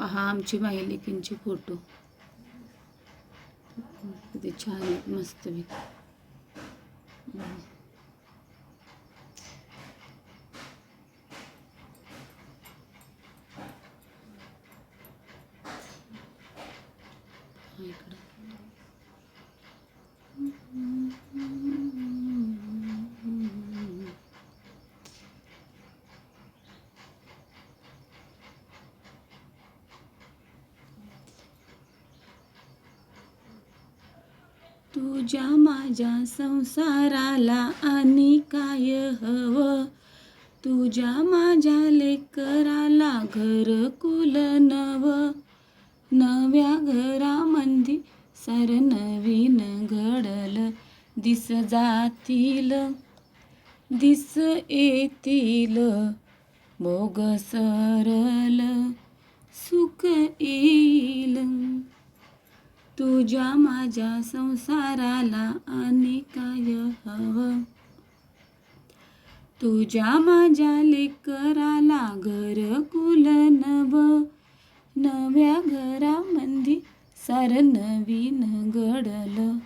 पहा आमची माहिलेकींचे फोटो किती छान आहेत मस्त पैकी. इकडं तुझ्या माझ्या संसाराला आणि काय हवं, तुझ्या माझ्या लेकराला घरकुल नवं, नव्या घरामंदी सार नवीन घडलं, दिस जातील दिस येतील, भोग सरल सुख येईल. तुझ्या माझ्या संसाराला आणि काय हवं, तुझ्या माझ्या लेकराला घरकुल नवं, नव्या घरामंदी सार नवीन घडलं,